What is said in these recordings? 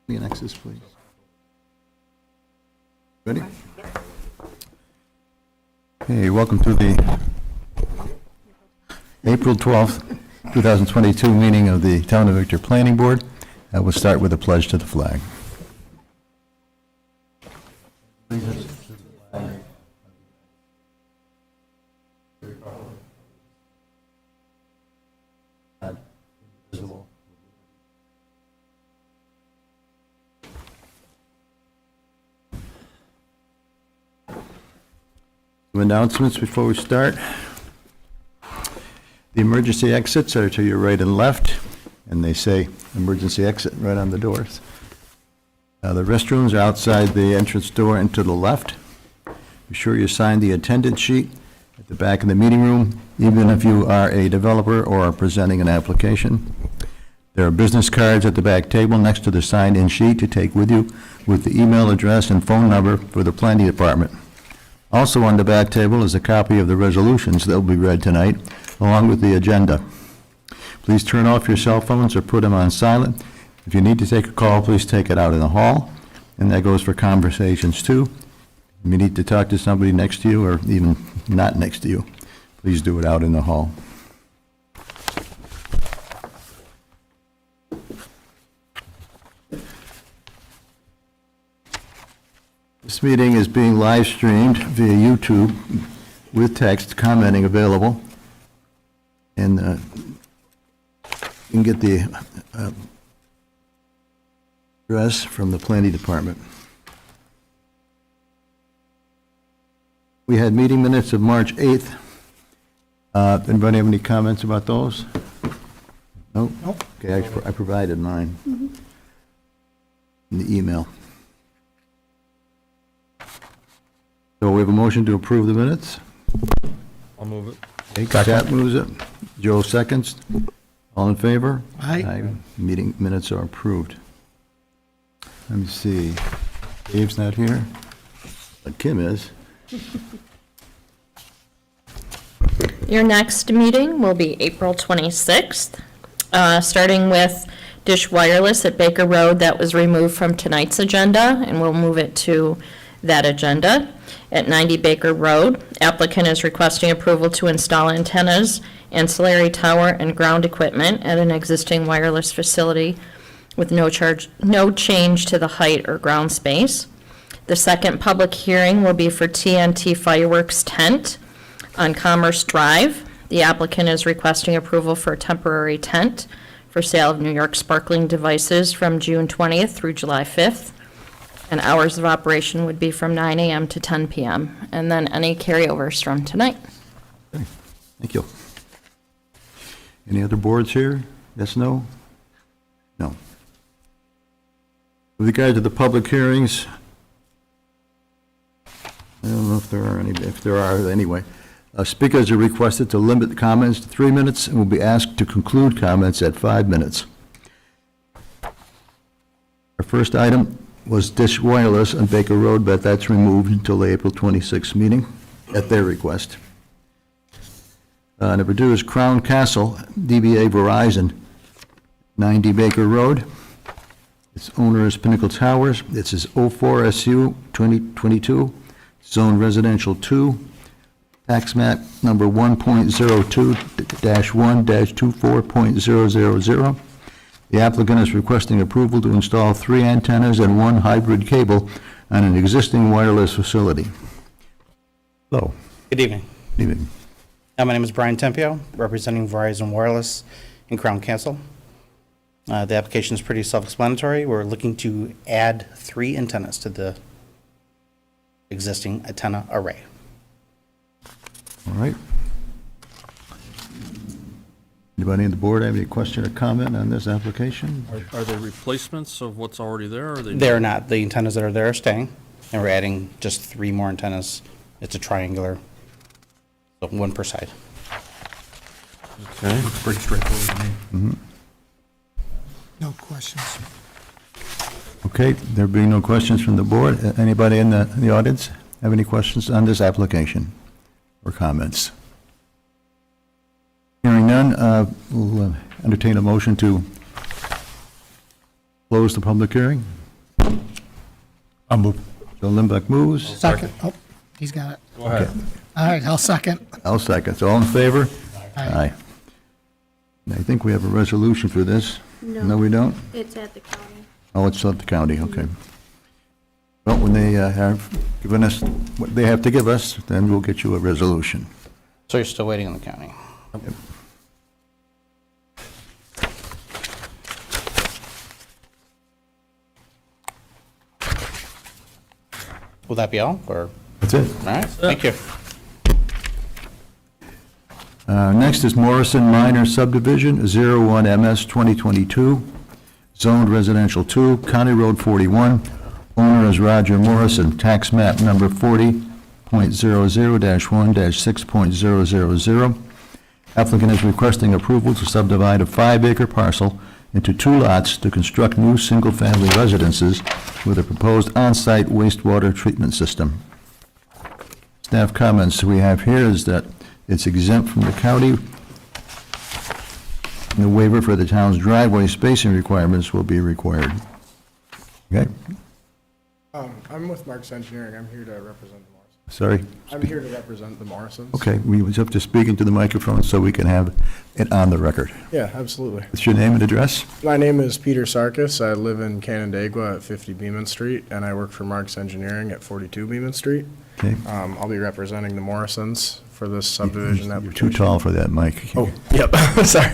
The annexes, please. Ready? Okay, welcome to the April 12th, 2022 meeting of the Town of Victor Planning Board. We'll start with a pledge to the flag. Some announcements before we start. The emergency exits are to your right and left, and they say emergency exit right on the doors. The restrooms are outside the entrance door and to the left. Be sure you sign the attendance sheet at the back of the meeting room, even if you are a developer or are presenting an application. There are business cards at the back table next to the signed-in sheet to take with you with the email address and phone number for the planning department. Also on the back table is a copy of the resolutions that will be read tonight, along with the agenda. Please turn off your cell phones or put them on silent. If you need to take a call, please take it out in the hall, and that goes for conversations too. If you need to talk to somebody next to you or even not next to you, please do it out in the hall. This meeting is being live streamed via YouTube with text commenting available. And you can get the address from the planning department. We had meeting minutes of March 8th. Anybody have any comments about those? No? Nope. Okay, I provided mine in the email. So we have a motion to approve the minutes. I'll move it. Okay, Pat moves it. Joe seconds. All in favor? Aye. Meeting minutes are approved. Let me see. Dave's not here, but Kim is. Your next meeting will be April 26th, starting with Dish Wireless at Baker Road. That was removed from tonight's agenda, and we'll move it to that agenda. At 90 Baker Road, applicant is requesting approval to install antennas, ancillary tower, and ground equipment at an existing wireless facility with no change to the height or ground space. The second public hearing will be for TNT Fireworks Tent on Commerce Drive. The applicant is requesting approval for a temporary tent for sale of New York sparkling devices from June 20th through July 5th. And hours of operation would be from 9 a.m. to 10 p.m. And then any carryovers from tonight. Okay, thank you. Any other boards here? Yes, no? No. With regard to the public hearings, I don't know if there are any, if there are, anyway. Speakers are requested to limit the comments to 3 minutes and will be asked to conclude comments at 5 minutes. Our first item was Dish Wireless on Baker Road, but that's removed until the April 26th meeting at their request. Number 2 is Crown Castle, DBA Verizon, 90 Baker Road. Its owner is Pinnacle Towers. This is 04SU 2022, Zone Residential 2, tax map number 1.02-1-24.000. The applicant is requesting approval to install 3 antennas and 1 hybrid cable on an existing wireless facility. Hello. Good evening. Good evening. My name is Brian Tempio, representing Verizon Wireless in Crown Castle. The application is pretty self-explanatory. We're looking to add 3 antennas to the existing antenna array. All right. Anybody on the board have any question or comment on this application? Are they replacements of what's already there, or are they? They're not. The antennas that are there are staying, and we're adding just 3 more antennas. It's a triangular, so 1 per side. Okay. Looks pretty straightforward to me. Mm-hmm. No questions. Okay, there being no questions from the board, anybody in the audience have any questions on this application or comments? Hearing none, we'll entertain a motion to close close the public hearing. I'll move. Joe Limbeck moves. Second. Oh, he's got it. Go ahead. All right, I'll second. I'll second. So all in favor? Aye. And I think we have a resolution for this. No, we don't? It's at the county. Oh, it's at the county, okay. Well, when they have given us what they have to give us, then we'll get you a resolution. So you're still waiting on the county? Will that be all, or, That's it. all right, thank you. Next is Morrison Minor Subdivision, 01MS 2022, zoned residential 2, County Road 41. Owner is Roger Morrison, tax map number 40.00-1-6.000. Applicant is requesting approval to subdivide a 5-acre parcel into 2 lots to construct new single-family residences with a proposed on-site wastewater treatment system. Staff comments we have here is that it's exempt from the county. And the waiver for the town's driveway spacing requirements will be required. Okay, I'm with Mark's Engineering. I'm here to represent the Morrisons. sorry. I'm here to represent the Morrisons. Okay, we was up to speak into the microphone so we can have it on the record. Yeah, absolutely. What's your name and address? My name is Peter Sarkis. I live in Canandaigua at 50 Beeman Street, and I work for Mark's Engineering at 42 Beeman Street. Okay. I'll be representing the Morrisons for this subdivision You're application. too tall for that mic. Oh, yep, sorry.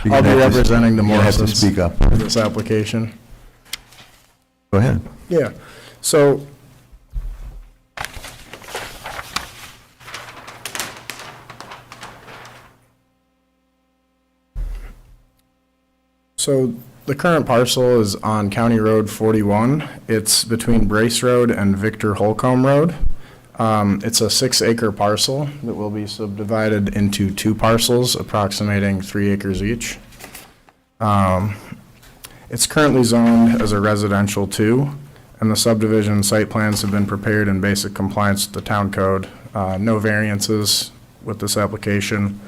You're I'll gonna be have to- representing the you're gonna have to Morrisons speak up. for this application. Go ahead. Yeah, so the current parcel is on County Road 41. It's between Brace Road and Victor Holcomb Road. It's a 6-acre parcel that will be subdivided into 2 parcels approximating 3 acres each. It's currently zoned as a residential 2, and the subdivision site plans have been prepared in basic compliance with the town code. No variances with this application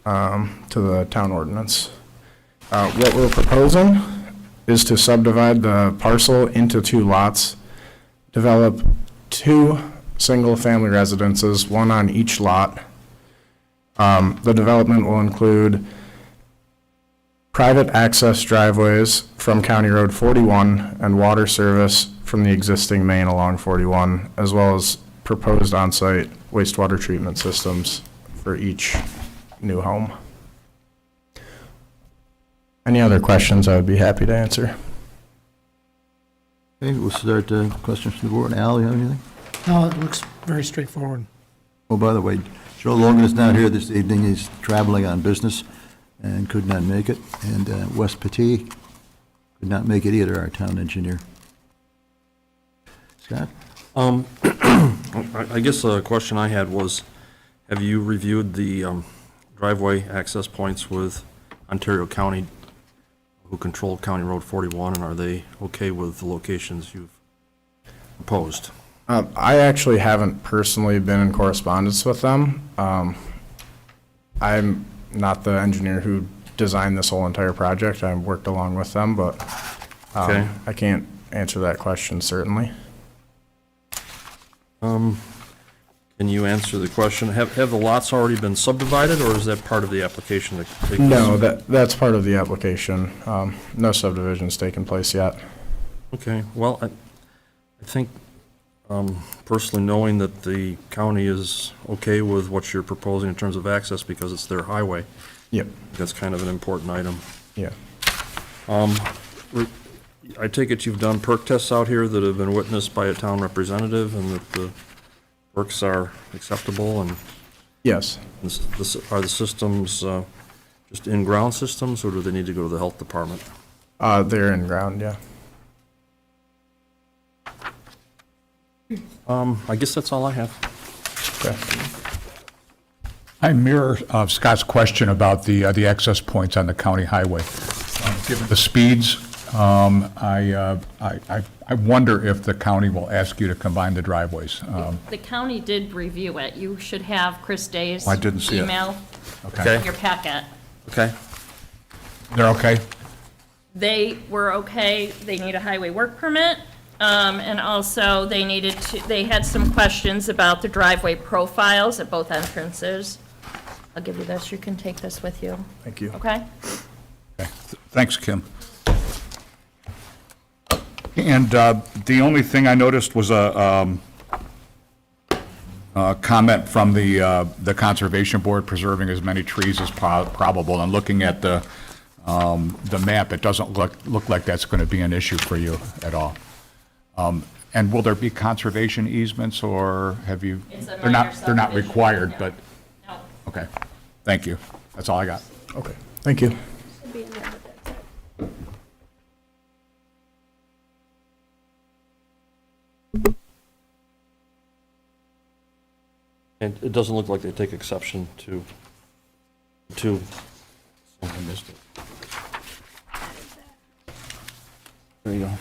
to the town ordinance. What we're proposing is to subdivide the parcel into 2 lots, develop 2 single-family residences, 1 on each lot. The development will include private access driveways from County Road 41 and water service from the existing main along 41, as well as proposed on-site wastewater treatment systems for each new home. Any other questions, I would be happy to answer. Okay, we'll start questions from the board. Al, you have anything? No, it looks very straightforward. Oh, by the way, Joe Logan is not here this evening. He's traveling on business and could not make it. And Wes Petit could not make it either, our town engineer. Scott? I guess a question I had was, have you reviewed the driveway access points with Ontario County, who control County Road 41, and are they okay with the locations you've proposed? I actually haven't personally been in correspondence with them. I'm not the engineer who designed this whole entire project. I worked along with them, but Okay. I can't answer that question certainly. Can you answer the question, have the lots already been subdivided, or is that part of the application to take this? No, that's part of the application. No subdivision's taken place yet. Okay, well, I think, personally, knowing that the county is okay with what you're proposing in terms of access because it's their highway, Yep, that's kind of an important item. yeah. I take it you've done perk tests out here that have been witnessed by a town representative, and that the perks are acceptable, and Yes. are the systems just in-ground systems, or do they need to go to the health department? They're in ground, yeah. I guess that's all I have. Okay. I mirror Scott's question about the access points on the county highway. Given the speeds, I wonder if the county will ask you to combine the driveways. The county did review it. You should have Chris Day's I didn't see it. email Okay, in your packet. Okay. they're okay? they were okay, they need a highway work permit, and also they had some questions about the driveway profiles at both entrances. I'll give you this, you can take this with you, Thank you. okay? Okay. Thanks, Kim. And the only thing I noticed was a comment from the Conservation Board preserving as many trees as probable. And looking at the map, it doesn't look like that's going to be an issue for you at all. And will there be conservation easements, or have you? It's a They're minor not subdivision. required, but, No. okay. Thank you. That's all I got. Okay, thank you. And it doesn't look like they take exception to. Oh, I missed it. There you go.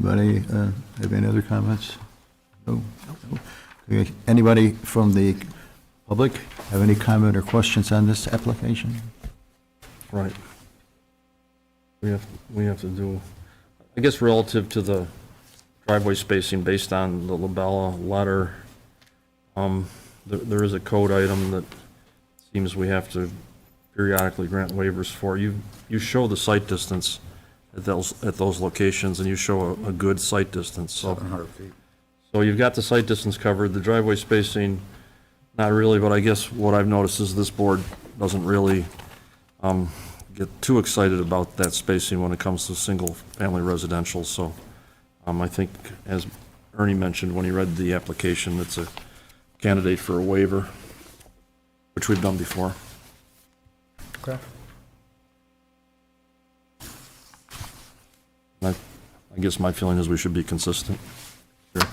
Anybody have any other comments? No? No. Okay, anybody from the public have any comment or questions on this application? Right. We have to do, I guess relative to the driveway spacing based on the Labella letter, there is a code item that seems we have to periodically grant waivers for. You show the site distance at those locations, and you show a good site distance, so. 700 feet. So you've got the site distance covered, the driveway spacing, not really, but I guess what I've noticed is this board doesn't really get too excited about that spacing when it comes to single-family residential, so I think, as Ernie mentioned when he read the application, it's a candidate for a waiver, which we've done before. Okay. I guess my feeling is we should be consistent. Sure.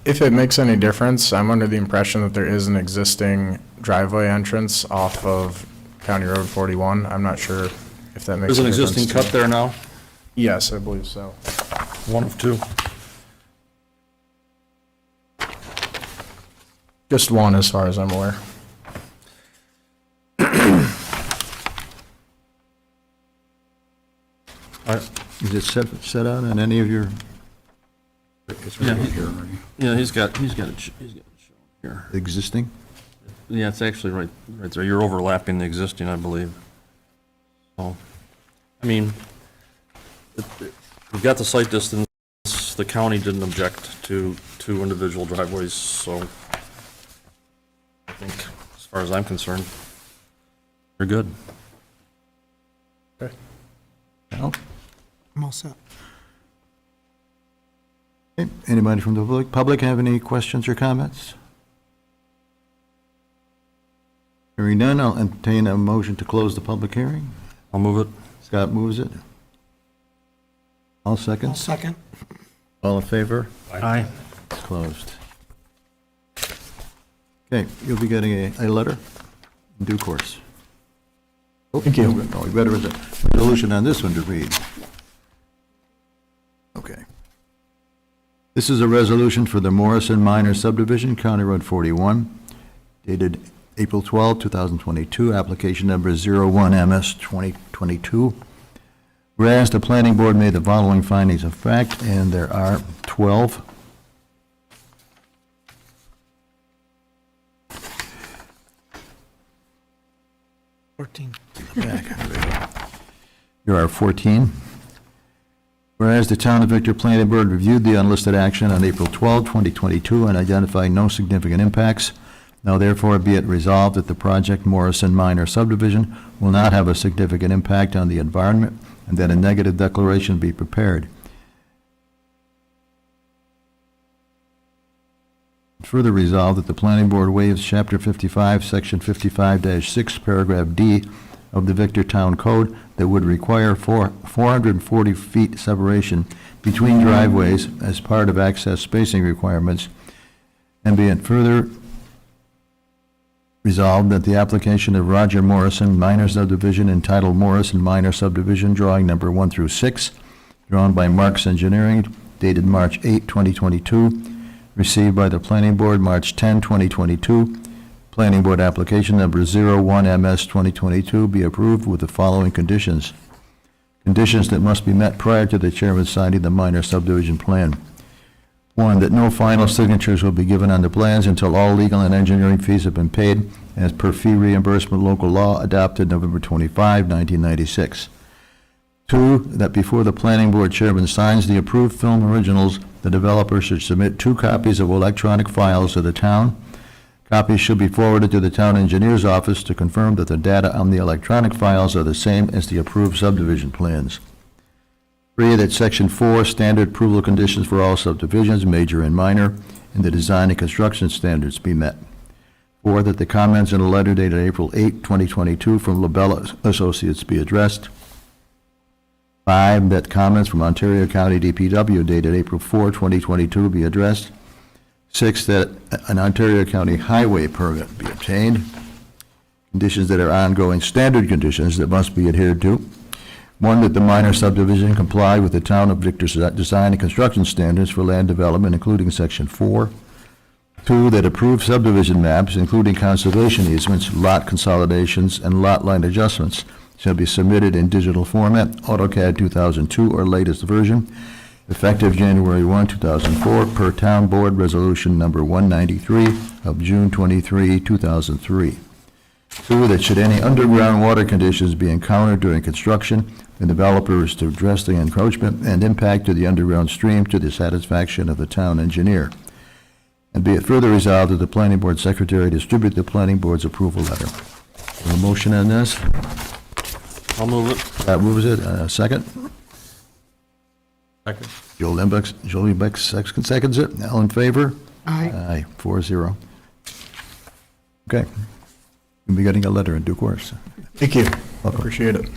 If it makes any difference, I'm under the impression that there is an existing driveway entrance off of County Road 41. I'm not sure if that makes There's a an difference. existing cut there now, Yes, I believe so. one of two. Just one, as far as I'm aware. Is it set out on any of your, Yeah, he's got it shown here. existing? Yeah, it's actually right there. You're overlapping the existing, I believe. So, I mean, we've got the site distance. The county didn't object to two individual driveways, so I think, as far as I'm concerned, you're good. Okay. Al? I'm all set. Okay, anybody from the public have any questions or comments? Hearing none, I'll entertain a motion to close the public hearing. I'll move it. Scott moves it. All I'll seconds? second. All in favor? Aye. It's closed. Okay, you'll be getting a letter in due course. Oh, Thank you. No, we better have a resolution on this one to read. Okay. This is a resolution for the Morrison Minor Subdivision, County Road 41, dated April 12, 2022, application number 01MS2022. Whereas the planning board made the following findings of fact, and there are 12. There are 14. Whereas the Town of Victor Planning Board reviewed the unlisted action on April 12, 2022, and identified no significant impacts, now therefore be it resolved that the project Morrison Minor Subdivision will not have a significant impact on the environment, and that a negative declaration be prepared. Further resolved that the Planning Board waives Chapter 55, Section 55-6, Paragraph D of the Victor Town Code that would require 440 feet separation between driveways as part of access spacing requirements, and be it further Resolved that the application of Roger Morrison, minor subdivision entitled Morrison Minor Subdivision, drawing number 1 through 6, drawn by Marks Engineering, dated March 8, 2022, received by the Planning Board March 10, 2022. Planning Board application number 01MS 2022 be approved with the following conditions. Conditions that must be met prior to the chairman signing the minor subdivision plan. 1, that no final signatures will be given on the plans until all legal and engineering fees have been paid as per fee reimbursement local law adopted November 25, 1996. 2, that before the planning board chairman signs the approved film originals, the developer should submit 2 copies of electronic files to the town. Copies should be forwarded to the town engineer's office to confirm that the data on the electronic files are the same as the approved subdivision plans. 3, that Section 4, standard approval conditions for all subdivisions, major and minor, and the design and construction standards be met. 4, that the comments in a letter dated April 8, 2022 from LaBella Associates be addressed. 5, that comments from Ontario County DPW dated April 4, 2022 be addressed. 6, that an Ontario County highway permit be obtained. Conditions that are ongoing standard conditions that must be adhered to. 1, that the minor subdivision comply with the town of Victor's design and construction standards for land development, including Section 4. 2, that approved subdivision maps, including conservation easements, lot consolidations, and lot line adjustments, shall be submitted in digital format, AutoCAD 2002 or latest version, effective January 1, 2004, per Town Board Resolution Number 193 of June 23, 2003. 2, that should any underground water conditions be encountered during construction, the developer is to address the encroachment and impact to the underground stream to the satisfaction of the town engineer. And be it further resolved that the planning board secretary distribute the planning board's approval letter. A motion on this? I'll move it. That moves it. Second? Second. Joe Lembeck seconds it. All in favor? Aye. Aye, 4-0. Okay. You'll be getting a letter in due course. Thank you. Welcome. Appreciate it.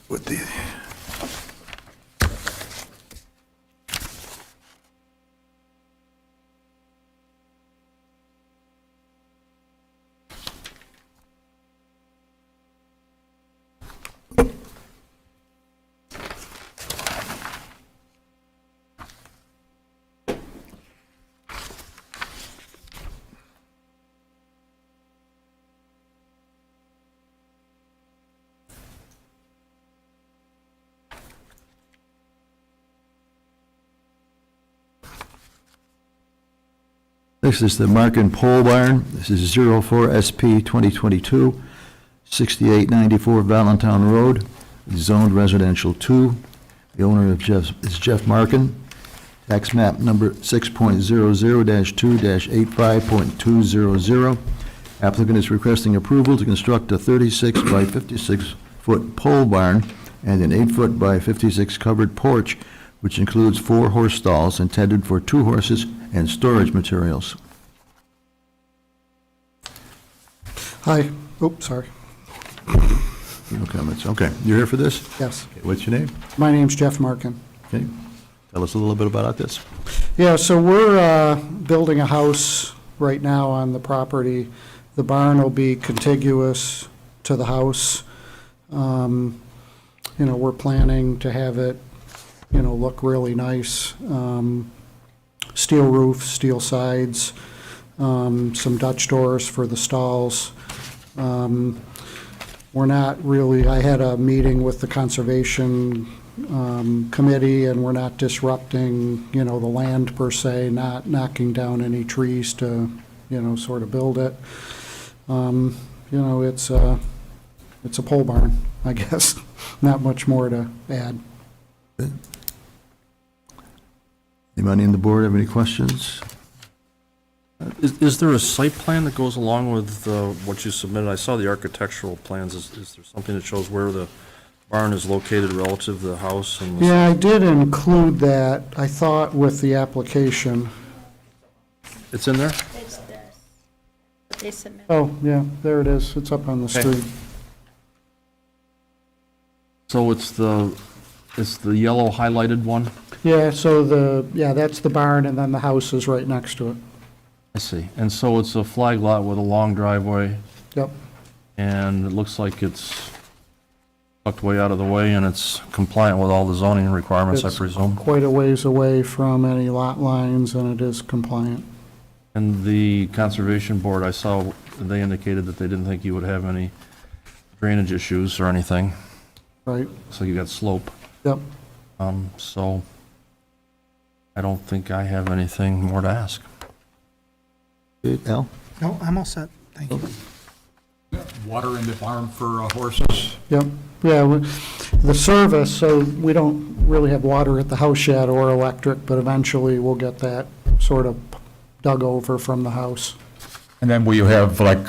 With the This is the Markin Pole Barn. This is 04 SP 2022, 6894 Valentine Road, zoned residential 2. The owner is Jeff Markin. Tax map number 6.00-2-85.200. Applicant is requesting approval to construct a 36 by 56 foot pole barn and an 8 foot by 56 covered porch, which includes 4 horse stalls intended for 2 horses and storage materials. Hi. Oops, sorry. No comments. Okay, you're here for this? Yes. Okay, what's your name? My name's Jeff Markin. Okay, tell us a little bit about this. Yeah, so we're building a house right now on the property. The barn will be contiguous to the house. You know, we're planning to have it, you know, look really nice. Steel roof, steel sides, some Dutch doors for the stalls. We're not really, I had a meeting with the Conservation Committee, and we're not disrupting, you know, the land per se, not knocking down any trees to, you know, sort of build it. You know, it's a pole barn, I guess. Not much more to add. Anybody on the board have any questions? Is there a site plan that goes along with what you submitted? I saw the architectural plans. Is there something that shows where the barn is located relative to the house? And Yeah, I did include that, I thought, with the application. It's in there? It's this. They submitted. Oh, yeah, there it is. It's up on the Okay. street. So it's the yellow highlighted one? Yeah, so that's the barn, and then the house is right next to it. I see. And so it's a flag lot with a long driveway, Yep, and it looks like it's tucked way out of the way, and it's compliant with all the zoning requirements, I It's presume? quite a ways away from any lot lines, and it is compliant. And the Conservation Board, I saw, they indicated that they didn't think you would have any drainage issues or anything, Right, so you got slope. yep. So I don't think I have anything more to ask. Good, Al? No, I'm all set. Thank you. Water in the barn for horses? Yep, yeah, the service, so we don't really have water at the house yet or electric, but eventually we'll get that sort of dug over from the house. And then will you have like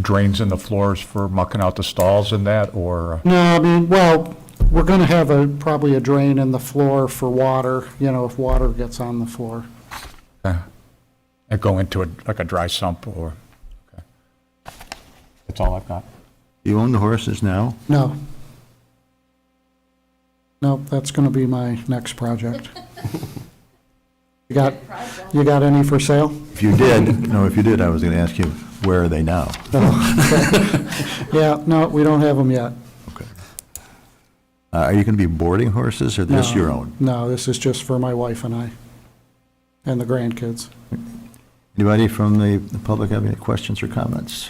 drains in the floors for mucking out the stalls and that, or? No, I mean, well, we're gonna have probably a drain in the floor for water, if water gets on the floor. And go into like a dry sump or? Okay. That's all I've got. You own the horses now? No. Nope, that's gonna be my next project. You got any for sale? If you did, I was going to ask you, where are they now? Yeah, no, we don't have them yet. Okay. Are you going to be boarding horses, or this No. your own? No, this is just for my wife and I, and the grandkids. Anybody from the public have any questions or comments?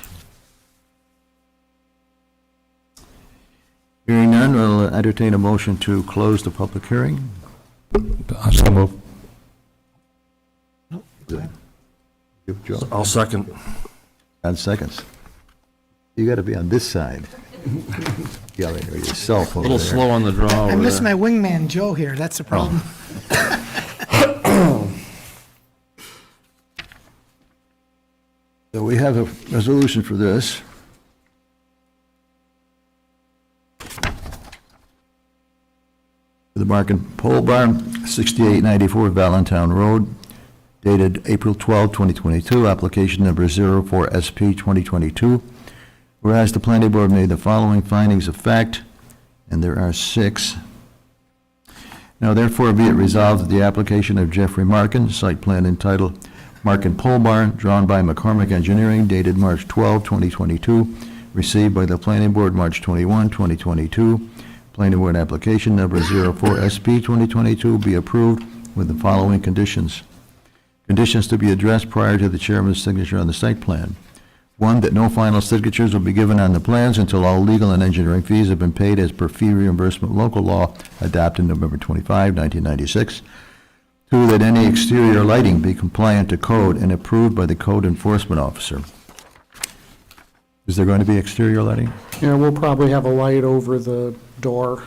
Hearing none, we'll entertain a motion to close the public hearing. So move. You, Joe? I'll second. 10 seconds. You got to be on this side. Yelling at yourself A over little there. slow on the draw I over miss there. my wingman Joe here, that's the problem. So we have a resolution for this. For the Market Pole Barn, 6894 Valentine Road, dated April 12, 2022, application number 04SP 2022. Whereas the planning board made the following findings of fact, and there are 6. Now therefore be it resolved that the application of Jeffrey Markin, site plan entitled Markin Pole Barn, drawn by McCormick Engineering, dated March 12, 2022, received by the planning board March 21, 2022. Planning board application number 04SP 2022 be approved with the following conditions. Conditions to be addressed prior to the chairman's signature on the site plan. 1, that no final signatures will be given on the plans until all legal and engineering fees have been paid as per fee reimbursement local law adopted November 25, 1996. 2, that any exterior lighting be compliant to code and approved by the code enforcement officer. Is there going to be exterior lighting? Yeah, we'll probably have a light over the door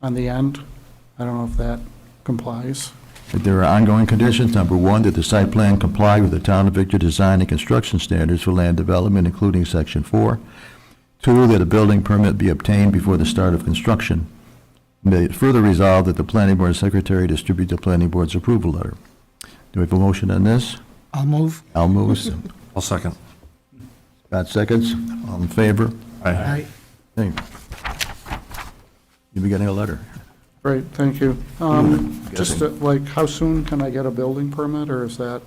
on the end. I don't know if that complies. That there are ongoing conditions. Number 1, that the site plan comply with the Town of Victor design and construction standards for land development, including Section 4. 2, that a building permit be obtained before the start of construction. May it further resolve that the planning board secretary distribute the planning board's approval letter. Do we have a motion on this? I'll move. Al moves. I'll second. Scott seconds. All in favor? Aye. Thank you. You'll be getting a letter. Great, thank you. Just like, how soon can I get a building permit, or is that?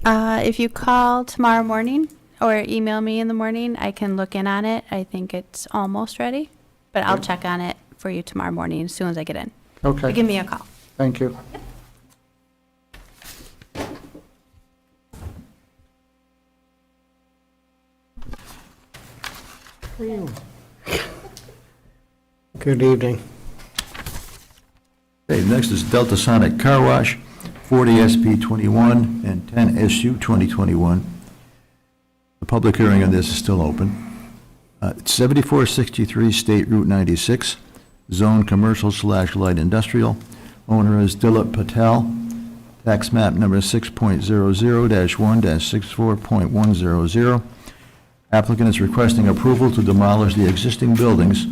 If you call tomorrow morning or email me in the morning, I can look in on it. I think it's almost ready, but I'll check on it for you tomorrow morning as soon as I get in. Okay, Give me a call. thank you. Good evening. Okay, next is Delta Sonic Car Wash, 40 SP 21 and 10 SU 2021. The public hearing on this is still open. It's 7463 State Route 96, Zone Commercial/Light Industrial. Owner is Dilip Patel. Tax map number 6.00-1-64.100. Applicant is requesting approval to demolish the existing buildings.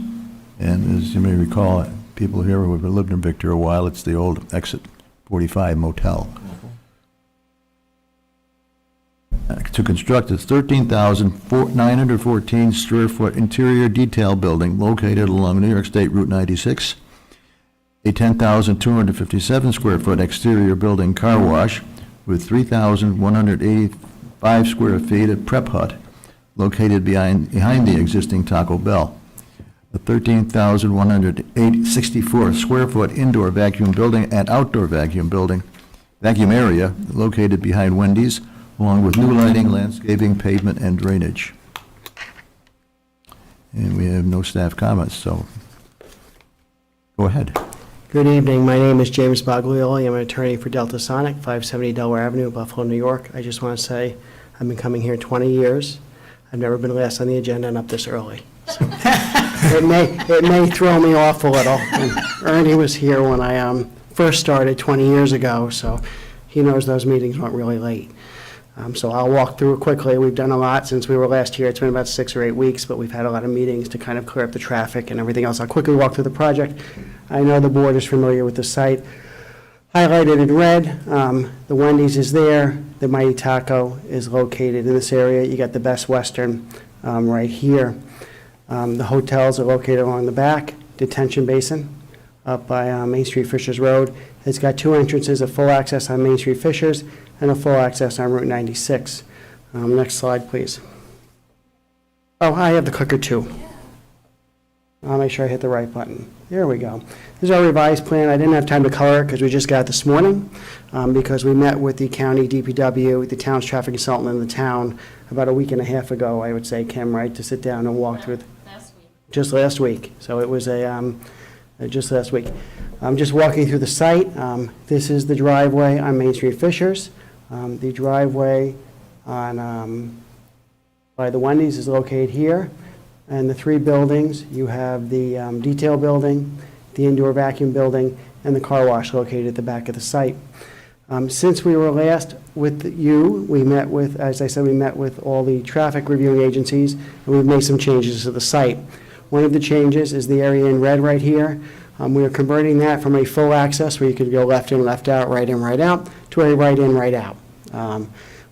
And as you may recall, people here who have lived in Victor a while, it's the old Exit 45 Motel. to construct a 13,914 square foot interior detail building located along New York State Route 96, a 10,257 square foot exterior building car wash with 3,185 square feet of prep hut located behind the existing Taco Bell, a 13,164 square foot indoor vacuum building and outdoor vacuum area located behind Wendy's, along with new lighting, landscaping, pavement, and drainage. And we have no staff comments, so go ahead. Good evening. My name is James Baglioli. I'm an attorney for Delta Sonic, 570 Delaware Avenue, Buffalo, New York. I just want to say I've been coming here 20 years. I've never been last on the agenda and up this early. So it may throw me off a little. And Ernie was here when I first started 20 years ago, so he knows those meetings weren't really late. So I'll walk through it quickly. We've done a lot since we were last here. It's been about 6 or 8 weeks, but we've had a lot of meetings to kind of clear up the traffic and everything else. I'll quickly walk through the project. I know the board is familiar with the site. Highlighted in red, the Wendy's is there. The Mighty Taco is located in this area. You got the Best Western right here. The hotels are located along the back. Detention basin up by Main Street Fishers Road. It's got 2 entrances, a full access on Main Street Fishers and a full access on Route 96. Next slide, please. Oh, I have the clicker too. I'll make sure I hit the right button. There we go. This is our revised plan. I didn't have time to color it because we just got it this morning, because we met with the county DPW, the town's traffic consultant in the town about a week and a half ago, I would say, Kim, right, to sit down and walk through. Last week. Just last week. So it was just last week. I'm just walking through the site. This is the driveway on Main Street Fishers. The driveway on by the Wendy's is located here. And the 3 buildings, you have the detail building, the indoor vacuum building, and the car wash located at the back of the site. Since we were last with you, we met with, as I said, we met with all the traffic reviewing agencies, and we've made some changes to the site. One of the changes is the area in red right here. We are converting that from a full access, where you could go left in, left out, right in, right out, to a right in, right out.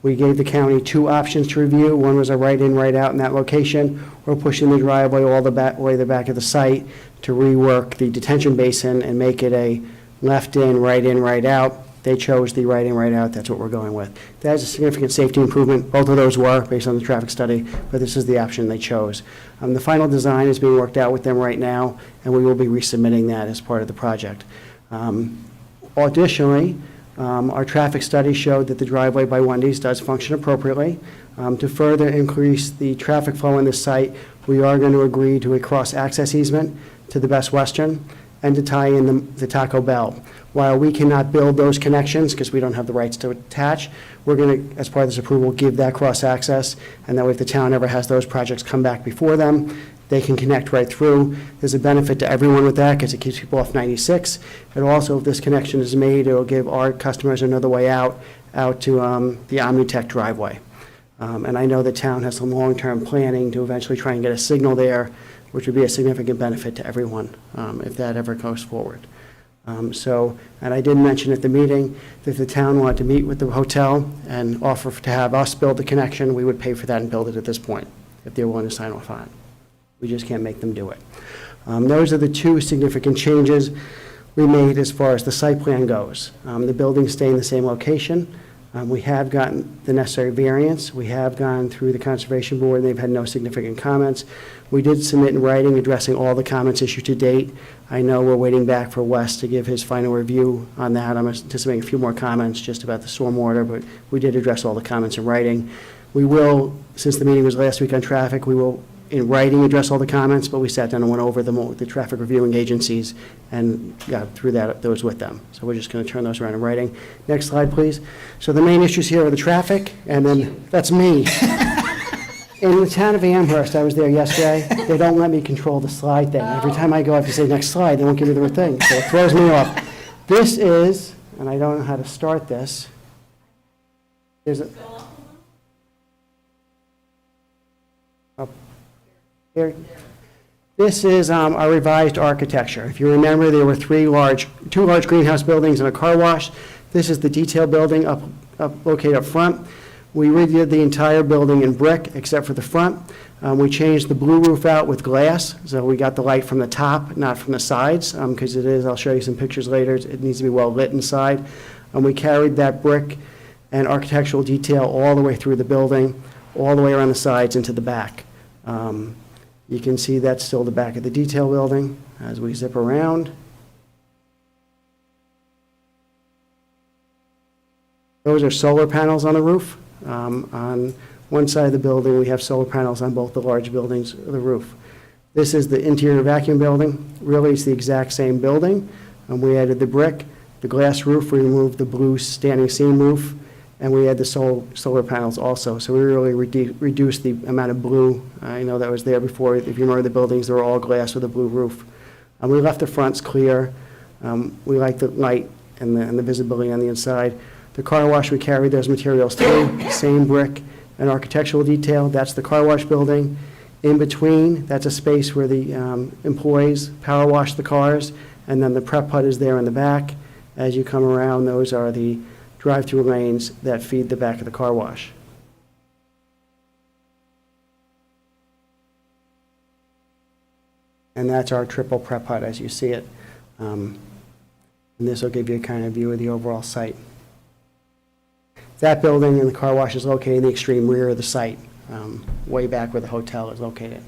We gave the county 2 options to review. One was a right in, right out in that location, or pushing the driveway all the way to the back of the site to rework the detention basin and make it a left in, right out. They chose the right in, right out. That's what we're going with. That is a significant safety improvement. Both of those were based on the traffic study, but this is the option they chose. The final design is being worked out with them right now, and we will be resubmitting that as part of the project. Additionally, our traffic study showed that the driveway by Wendy's does function appropriately. To further increase the traffic flow in this site, we are going to agree to a cross-access easement to the Best Western and to tie in the Taco Bell. While we cannot build those connections because we don't have the rights to attach, we're going to, as part of this approval, give that cross-access, and that way if the town ever has those projects come back before them, they can connect right through. There's a benefit to everyone with that because it keeps people off 96. And also, if this connection is made, it'll give our customers another way out to the Omnitech driveway. And I know the town has some long-term planning to eventually try and get a signal there, which would be a significant benefit to everyone if that ever goes forward. And I did mention at the meeting that if the town wanted to meet with the hotel and offer to have us build the connection, we would pay for that and build it at this point, if they're willing to sign off on it. We just can't make them do it. Those are the 2 significant changes we made as far as the site plan goes. The buildings stay in the same location. We have gotten the necessary variance. We have gone through the Conservation Board, and they've had no significant comments. We did submit in writing addressing all the comments issued to date. I know we're waiting back for Wes to give his final review on that. I'm anticipating a few more comments just about the stormwater, but we did address all the comments in writing. We will, since the meeting was last week on traffic, we will in writing address all the comments, but we sat down and went over them with the traffic reviewing agencies and got through those with them. So we're just going to turn those around in writing. Next slide, please. So the main issues here are the traffic, and then that's me. In the town of Amherst, I was there yesterday. They don't let me control the slide thing. Every time I go, I have to say next slide. They won't give me the thing, so it throws me off. This is, and I don't know how to start this. There's a. Here. This is our revised architecture. If you remember, there were 2 large greenhouse buildings and a car wash. This is the detail building located up front. We redid the entire building in brick except for the front. We changed the blue roof out with glass, so we got the light from the top, not from the sides, because it is, I'll show you some pictures later, it needs to be well lit inside. And we carried that brick and architectural detail all the way through the building, all the way around the sides into the back. You can see that's still the back of the detail building as we zip around. Those are solar panels on the roof. On one side of the building, we have solar panels on both the large buildings of the roof. This is the interior vacuum building. Really, it's the exact same building. We added the brick, the glass roof, we removed the blue standing seam roof, and we had the solar panels also. So we really reduced the amount of blue, I know that was there before. If you remember the buildings, they were all glass with a blue roof. We left the fronts clear. We like the light and the visibility on the inside. The car wash, we carried those materials through, same brick and architectural detail. That's the car wash building. In between, that's a space where the employees power wash the cars, and then the prep hut is there in the back. As you come around, those are the drive-through lanes that feed the back of the car wash. And that's our triple prep hut as you see it. And this will give you a kind of view of the overall site. That building and the car wash is located in the extreme rear of the site, way back where the hotel is located.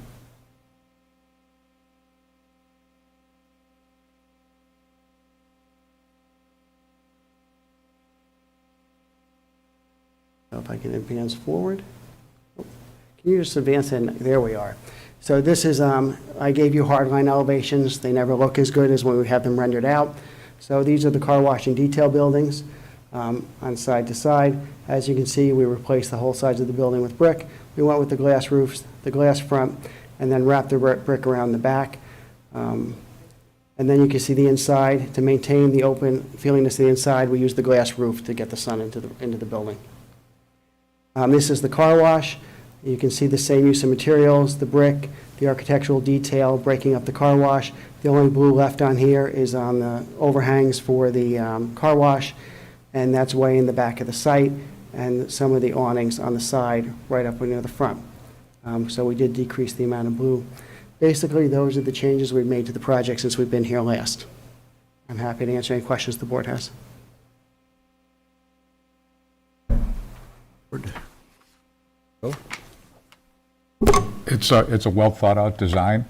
So if I can advance forward. Can you just advance in? There we are. So this is, I gave you hardline elevations. They never look as good as when we have them rendered out. So these are the car wash and detail buildings. On side to side. As you can see, we replaced the whole sides of the building with brick. We went with the glass roofs, the glass front, and then wrapped the brick around the back. And then you can see the inside. To maintain the open feelingness of the inside, we used the glass roof to get the sun into the building. This is the car wash. You can see the same use of materials, the brick, the architectural detail, breaking up the car wash. The only blue left on here is on the overhangs for the car wash, and that's way in the back of the site, and some of the awnings on the side right up near the front. So we did decrease the amount of blue. Basically, those are the changes we've made to the project since we've been here last. I'm happy to answer any questions the board has. It's a well-thought-out design.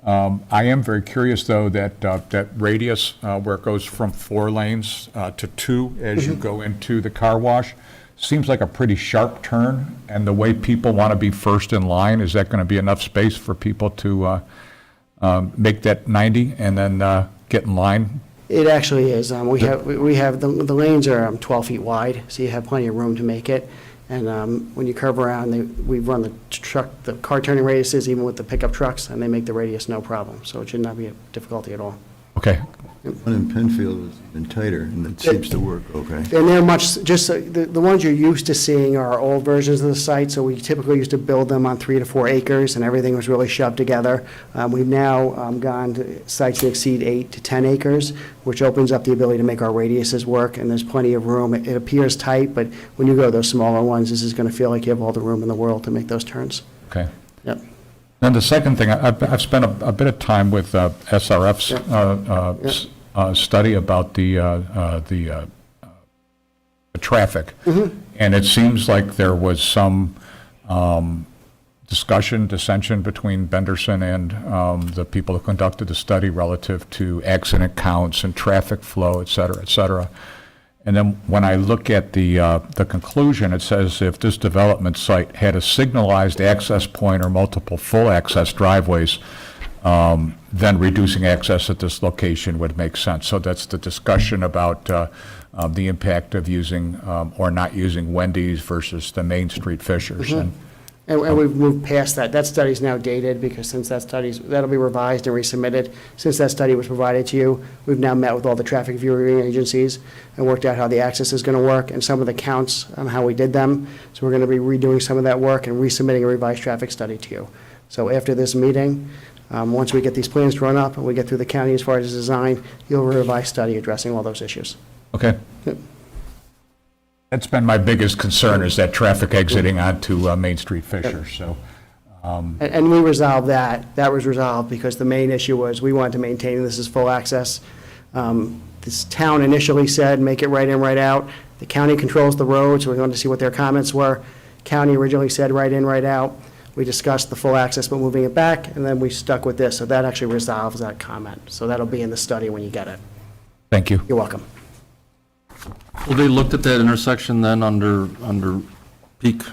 I am very curious, though, that radius where it goes from 4 lanes to 2 as you go into the car wash seems like a pretty sharp turn, and the way people want to be first in line, is that going to be enough space for people to make that 90 and then get in line? It actually is. We have the lanes are 12 feet wide, so you have plenty of room to make it. And when you curve around, we run the car turning radiuses even with the pickup trucks, and they make the radius no problem. So it should not be a difficulty at all. Okay. One in Penfield is even tighter, and it seems to work okay. And they're much, just the ones you're used to seeing are old versions of the site, so we typically used to build them on 3 to 4 acres, and everything was really shoved together. We've now gone to sites that exceed 8 to 10 acres, which opens up the ability to make our radiuses work, and there's plenty of room. It appears tight, but when you go to those smaller ones, this is going to feel like you have all the room in the world to make those turns. Okay. Yep. And the second thing, I've spent a bit of time with SRF's study about the traffic. Mm-hmm. And it seems like there was some dissension between Benderson and the people who conducted the study relative to accident counts and traffic flow, et cetera, et cetera. And then when I look at the conclusion, it says if this development site had a signalized access point or multiple full access driveways, then reducing access at this location would make sense. So that's the discussion about the impact of using or not using Wendy's versus the Main Street Fishers. Mm-hmm. And we've moved past that. That study's now dated because since that'll be revised and resubmitted. Since that study was provided to you, we've now met with all the traffic viewing agencies and worked out how the access is going to work and some of the counts on how we did them. So we're going to be redoing some of that work and resubmitting a revised traffic study to you. So after this meeting, once we get these plans drawn up and we get through the county as far as design, you'll have a revised study addressing all those issues. Okay. Yep. That's been my biggest concern, is that traffic exiting onto Main Street Fisher, so. And we resolved that. That was resolved because the main issue was we wanted to maintain this as full access. This town initially said, make it right in, right out. The county controls the road, so we wanted to see what their comments were. County originally said right in, right out. We discussed the full access, but moving it back, and then we stuck with this. So that actually resolves that comment. So that'll be in the study when you get it. Thank you. You're welcome. Well, they looked at that intersection then under peak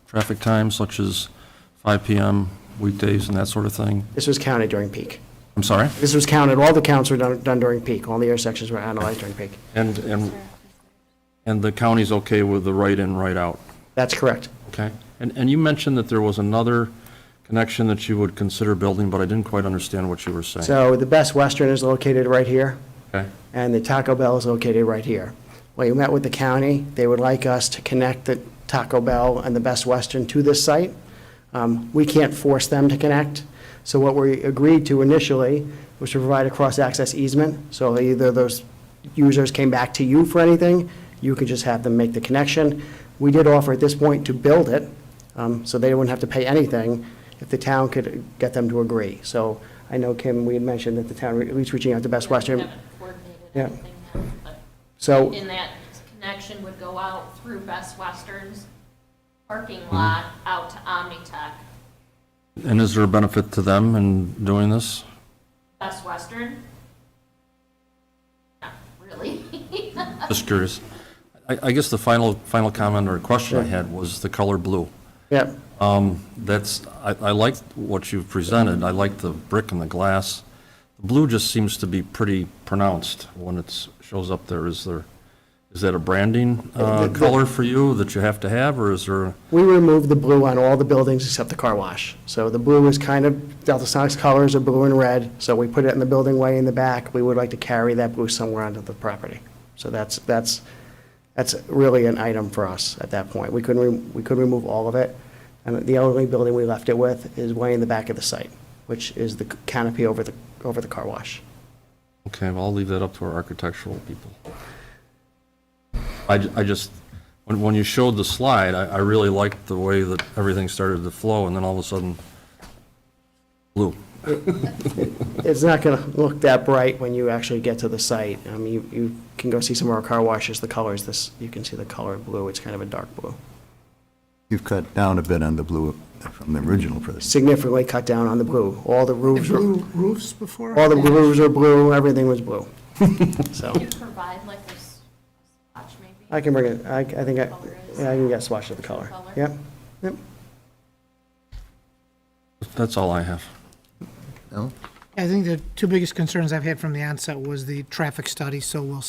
traffic times, such as 5 PM weekdays and that sort of thing? This was counted during peak. I'm sorry? This was counted, all the counts were done during peak. All the intersections were analyzed during peak. And the county's okay with the right in, right out? That's correct. Okay. And you mentioned that there was another connection that you would consider building, but I didn't quite understand what you were saying. So the Best Western is located right here, Okay. and the Taco Bell is located right here. When we met with the county, they would like us to connect the Taco Bell and the Best Western to this site. We can't force them to connect. So what we agreed to initially was to provide a cross-access easement. So either those users came back to you for anything, you could just have them make the connection. We did offer at this point to build it, so they wouldn't have to pay anything if the town could get them to agree. So I know, Kim, we had mentioned that the town, at least reaching out to Best Western. We haven't coordinated Yeah. anything yet, but So, in that connection would go out through Best Western's parking lot out to Omnitech. And is there a benefit to them in doing this? Best Western? Not really. Just curious. I guess the final comment or question I had was the color blue. yeah, I like what you've presented. I like the brick and the glass. The blue just seems to be pretty pronounced when it shows up there. Is that a branding color for you that you have to have, or is there? we removed the blue on all the buildings except the car wash. So the blue is kind of, Delta Sonic's colors are blue and red, so we put it in the building way in the back. We would like to carry that blue somewhere onto the property. So that's really an item for us at that point. We could remove all of it, and the only building we left it with is way in the back of the site, which is the canopy over the car wash. Okay, well, I'll leave that up to our architectural people. I just, when you showed the slide, I really liked the way that everything started to flow, and then all of a sudden, blue. It's not going to look that bright when you actually get to the site. You can go see some of our car washes, the colors, you can see the color blue, it's kind of a dark blue. You've cut down a bit on the blue from the original presentation. Significantly cut down on the blue. All the The roofs were, blue roofs before? all the roofs were blue, everything was blue. So, Can you provide like a swatch maybe? I can bring it, I think, Color is- yeah, I can get a swatch of the color. Color? Yep, yep. That's all I have. No? I think the two biggest concerns I've had from the onset was the traffic study, so we'll,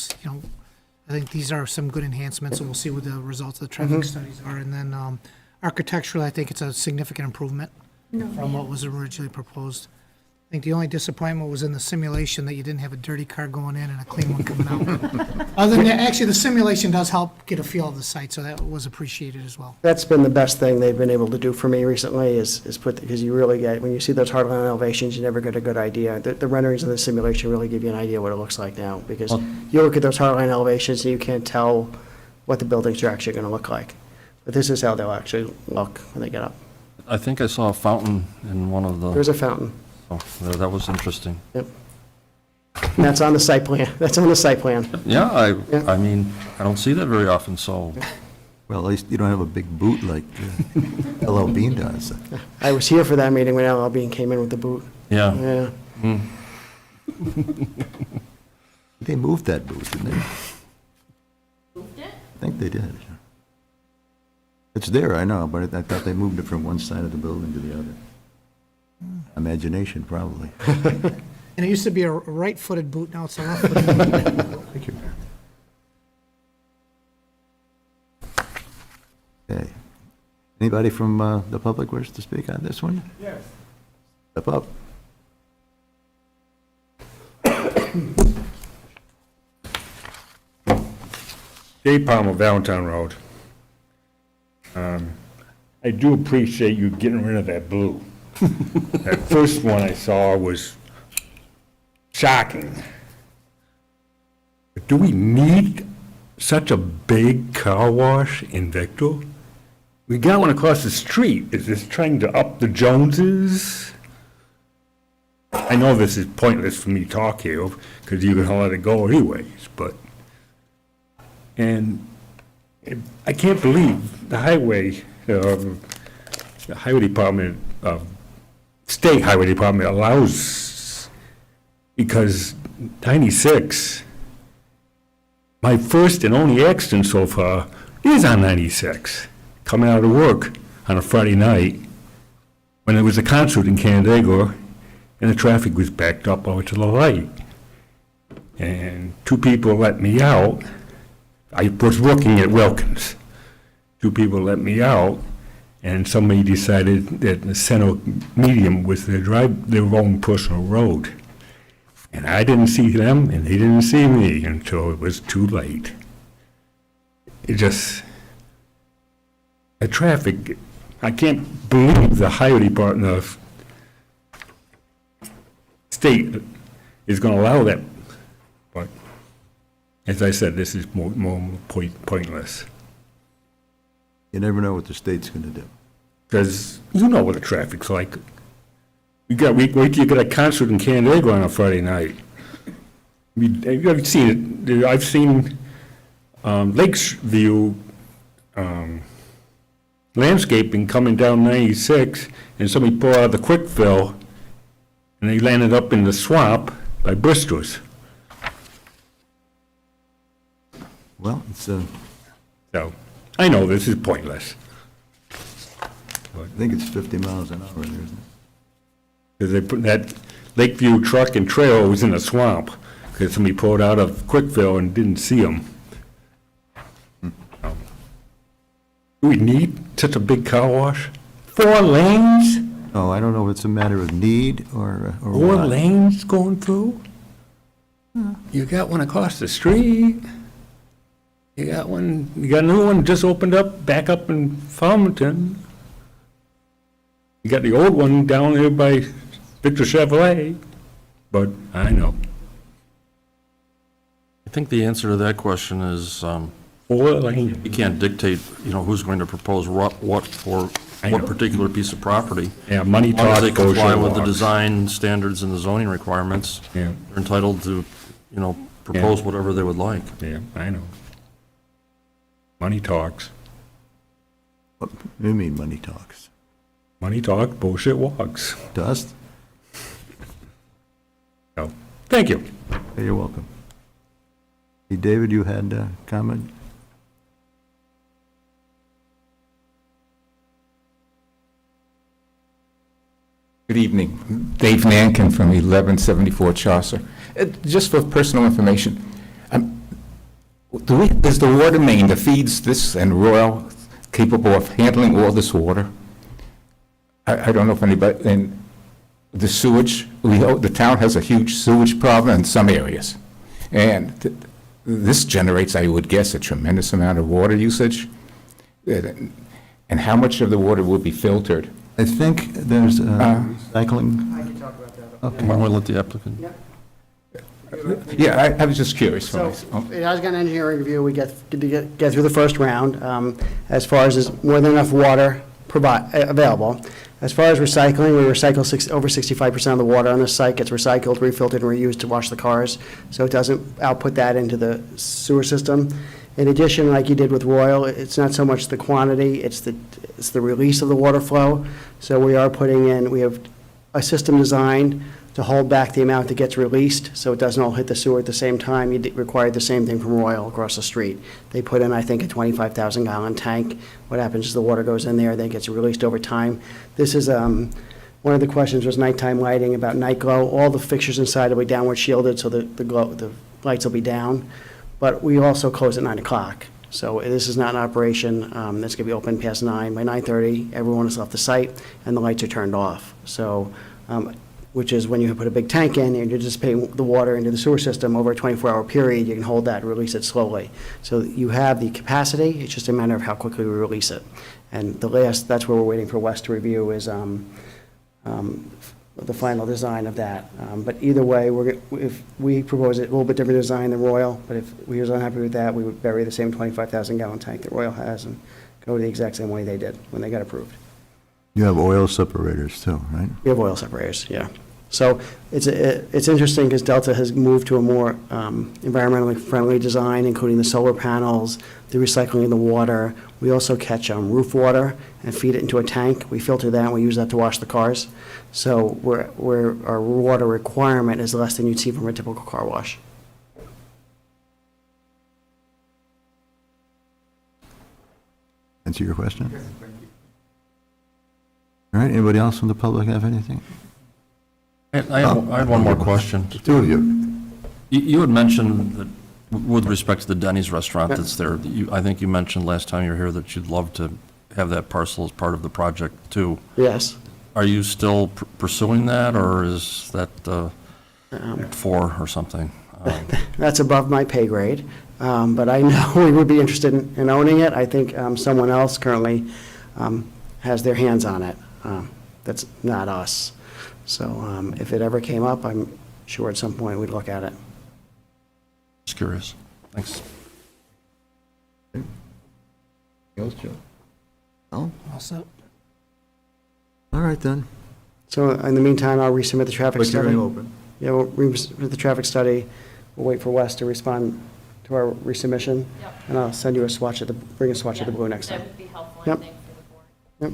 I think these are some good enhancements, and we'll see what the results of the traffic studies are. And then architecturally, I think it's a significant improvement from what was originally proposed. I think the only disappointment was in the simulation that you didn't have a dirty car going in and a clean one coming out. Other than that, actually, the simulation does help get a feel of the site, so that was appreciated as well. That's been the best thing they've been able to do for me recently is because you really get, when you see those hardline elevations, you never get a good idea. The renderings in the simulation really give you an idea what it looks like now, because you look at those hardline elevations and you can't tell what the buildings are actually going to look like. But this is how they'll actually look when they get up. I think I saw a fountain in one of the, There's a fountain. oh, that was interesting. Yep. And that's on the site plan. That's on the site plan. Yeah, I mean, I don't see that very often, so, Well, at least you don't have a big boot like L.L. Bean does. I was here for that meeting when LL Bean came in with the boot. yeah. Yeah. They moved that boot, didn't they? Moved it? I think they did. It's there, I know, but I thought they moved it from one side of the building to the other. Imagination, probably. And it used to be a right-footed boot, now it's a left-footed boot. Thank you. Okay. Anybody from the public wish to speak on this one? Yes. Step up. Dave Palmer, Valentine Road. I do appreciate you getting rid of that blue. That first one I saw was shocking. But do we need such a big car wash in Victor? We got one across the street. Is this trying to up the Joneses? I know this is pointless for me to talk here, because you can let it go anyways, but, and I can't believe the highway department, state highway department allows, because 96, my first and only accident so far is on 96, coming out of work on a Friday night, when there was a concert in Canandaigua, and the traffic was backed up over to the light. And two people let me out. I was working at Wilkins. Two people let me out, and somebody decided that the center medium was their own personal road. And I didn't see them, and they didn't see me until it was too late. It just, the traffic, I can't believe the highway department of state is going to allow that. But as I said, this is more pointless. You never know what the state's going to do. Because you know what the traffic's like. Wait till you get a concert in Canandaigua on a Friday night. I've seen it. I've seen Lakeview landscaping coming down 96, and somebody pulled out of the quick fill, and they landed up in the swamp by Bristol's. Well, it's, So, I know this is pointless. I think it's 50 miles an hour there, isn't it? Because they put that Lakeview truck and trailer was in a swamp, because somebody pulled out of Quickville and didn't see them. Do we need such a big car wash? 4 lanes? Oh, I don't know if it's a matter of need or 4 what. lanes going through? You got one across the street. You got a new one just opened up, back up in Farmington. You got the old one down there by Victor Chevrolet, but I know. I think the answer to that question is, 4 lanes. you can't dictate, who's going to propose what for I what know. particular piece of property. Yeah, money As long as talks, they comply with the walks. design standards and the zoning requirements, Yeah, they're entitled to, propose whatever they would like. yeah, I know. Money talks. What do you mean, money talks? Money talks, bullshit walks. Dust? So, thank you. Hey, you're welcome. Hey, David, you had a comment? Good evening. Dave Nankin from 1174 Chaucer. Just for personal information, is the water main that feeds this and Royal capable of handling all this water? I don't know if anybody, and the sewage, the town has a huge sewage problem in some areas. And this generates, I would guess, a tremendous amount of water usage. And how much of the water will be filtered? I think there's recycling. I can talk about that. Okay. Why don't we let the applicant? Yeah, I was just curious. So, it has got an engineering review, we get through the first round, as far as there's more than enough water available. As far as recycling, we recycle over 65% of the water on the site gets recycled, refiltered, and reused to wash the cars, so it doesn't output that into the sewer system. In addition, like you did with Royal, it's not so much the quantity, it's the release of the water flow. So we have a system designed to hold back the amount that gets released, so it doesn't all hit the sewer at the same time. You required the same thing from Royal across the street. They put in, I think, a 25,000-gallon tank. What happens is the water goes in there, then it gets released over time. This is, one of the questions was nighttime lighting, about night glow. All the fixtures inside will be downward shielded, so the lights will be down. But we also close at 9 o'clock. So this is not an operation that's going to be open past 9. By 9:30, everyone has left the site, and the lights are turned off. So, which is when you put a big tank in and you're dissipating the water into the sewer system over a 24-hour period, you can hold that and release it slowly. So you have the capacity, it's just a matter of how quickly we release it. And that's where we're waiting for Wes to review is the final design of that. But either way, if we propose it, a little bit different design than Royal, but if we was unhappy with that, we would bury the same 25,000 gallon tank that Royal has and go the exact same way they did when they got approved. You have oil separators too, right? We have oil separators, yeah. So it's interesting because Delta has moved to a more environmentally friendly design, including the solar panels, the recycling of the water. We also catch roof water and feed it into a tank. We filter that and we use that to wash the cars. So our water requirement is less than you'd see from a typical car wash. Answer your question? All right, anybody else from the public have anything? I had one more question. Two of you. You had mentioned that with respect to the Denny's restaurant that's there, I think you mentioned last time you were here that you'd love to have that parcel as part of the project too. Yes. Are you still pursuing that, or is that for or something? That's above my pay grade, but I know we would be interested in owning it. I think someone else currently has their hands on it. That's not us. So if it ever came up, I'm sure at some point we'd look at it. Just curious. Thanks. Else, Joe? No? Also, All right, then. So in the meantime, I'll resubmit the traffic Public study. hearing open. Yeah, we'll resubmit the traffic study. We'll wait for Wes to respond to our resubmission. Yep. And I'll send you a swatch bring a swatch of the blue next time. That would be helpful, Yep. I think, for the board. Yep.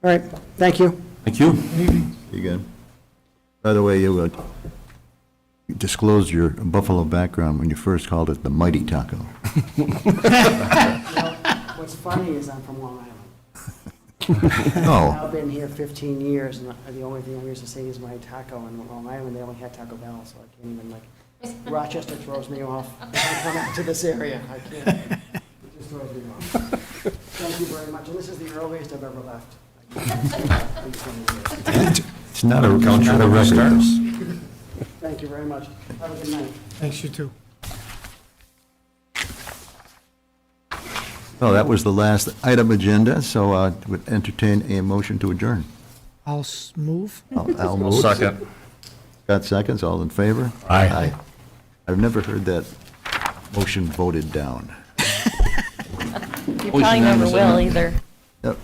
All right, thank you. Thank you. You good? By the way, you disclosed your Buffalo background when you first called it the Mighty Taco. What's funny is I'm from Long Island. Oh, I've been here 15 years, and the only thing I'm used to seeing is my taco in Long Island. They only had Taco Bell, so I can't even, Rochester throws me off. If I come out to this area, I can't. It just throws me off. Thank you very much, and this is the earliest I've ever left. it's not a record. Thank you very much. Have a good night. thanks, you too. Oh, that was the last item agenda, so I would entertain a motion to adjourn. I'll move. Al moves. Second. Got seconds, all in favor? Aye. I've never heard that motion voted down. You probably never will either. Yep.